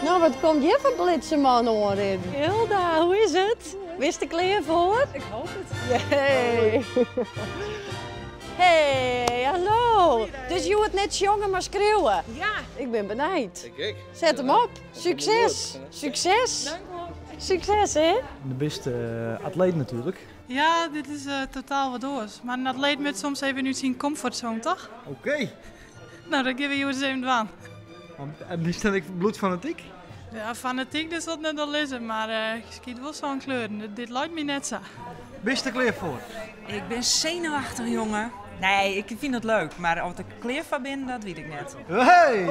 Nou, wat komt je voor blitseman aanrijden? Hilda, hoe is het? Wist de kleer voor? Ik hoop het. Hey. Hey, hallo. Dus je wordt net jongen maar schreeuwen. Ja. Ik ben benijd. Ik. Zet hem op. Succes. Succes. Dank u. Succes, hè? De beste atleet natuurlijk. Ja, dit is totaal wat anders. Maar een atleet moet soms even uit zijn comfortzone, toch? Oké. Nou, dan geven we eens even aan. En nu stel ik bloedfanatiek. Ja, fanatiek is dat net al lezen, maar ik schiet wel zo'n kleuren. Dit lijkt me net zo. Beste kleer voor. Ik ben zenuwachtig, jongen. Nee, ik vind het leuk, maar of ik kleer van ben, dat weet ik net. Hey!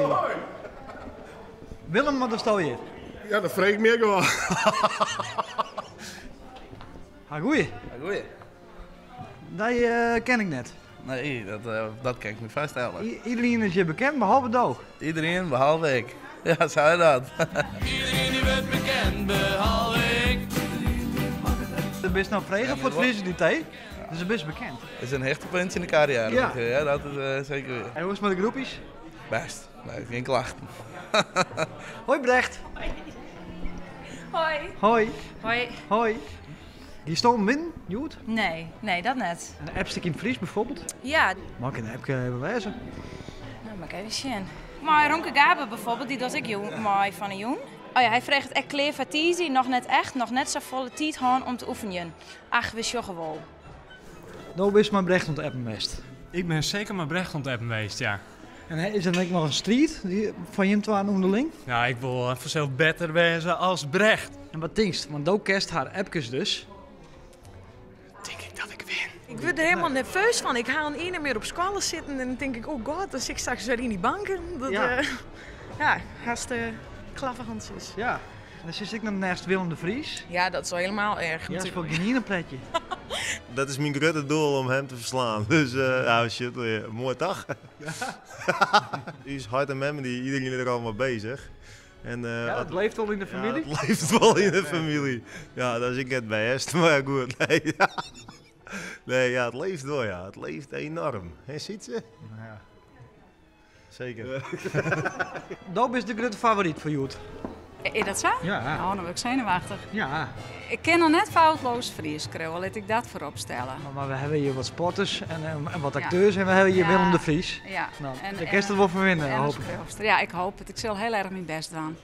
Willem, wat stel je? Ja, dat vreet meer gewoon. Ha, goeie. Goeie. Die ken ik net. Nee, dat kan ik me vaststellen. Iedereen is je bekend, behalve Doog. Iedereen behalve ik. Ja, zou je dat? Iedereen die werd bekend, behalve ik. Je bent nou vregen voor het Friese die thee. Dus je best bekend. Het is een hechte in de carrière. Ja. Ja, dat is zeker weer. En hoe is het met de groepjes? Best. Nee, geen klachten. Hoi Brecht. Hoi. Hoi. Hoi. Hoi. Die stond win, Joet. Nee, dat net. En een appstuk in Fries bijvoorbeeld. Ja, Mag ik een appje even lezen? nou maar even zien. Maar Ronke Gaber bijvoorbeeld, die doet ik mooi van een jong. Oh ja, hij vraagt echt kleer van Tizi, nog net echt, nog net zo volle tijd gaan om te oefenen. Ach, we joggen wel. Nou is maar Brecht ont appen best. Ik ben zeker maar Brecht ontdeppen geweest, ja. En is er denk ik nog een street die van je twaalf onderling? Nou, ik wil vanzelf beter wezen als Brecht. En wat denkst? Want Doog kerst haar appjes dus. Denk ik dat ik win. Ik word er helemaal nerveus van. Ik ga een meer op school zitten en dan denk ik, oh god, dan zit ik straks weer in die banken. Dat, Ja. Ja, haast klaverhans is. Ja. En dan zit ik dan naast Willem de Vries. Ja, dat is wel helemaal erg Ja, dat is voor natuurlijk. geen een pretje. Dat is mijn grote doel om hem te verslaan. Dus ja, shit, mooi dag. Die is hard en memory, iedereen er allemaal bezig. En, Ja, het leeft al in de familie. Ja, het leeft wel in de familie. Ja, dat is ik het best, maar goed. Nee, ja. Nee, ja, het leeft wel, ja. Het leeft enorm. Hè, ziet ze? Ja. Zeker. Doog is de grote favoriet voor Joet. Is dat zo? Ja. Oh, dan ben ik zenuwachtig. Ja. Ik ken nog net foutloos Fries schreeuwen, laat ik dat voorop stellen. Maar we hebben hier wat sporters en wat Ja. acteurs en we hebben hier Ja. Willem de Vries. Ja. Nou, En- de kerst er wel van winnen, en hoop de ik. schreeuwster. Ja, ik hoop het. Ik zal heel erg mijn best doen.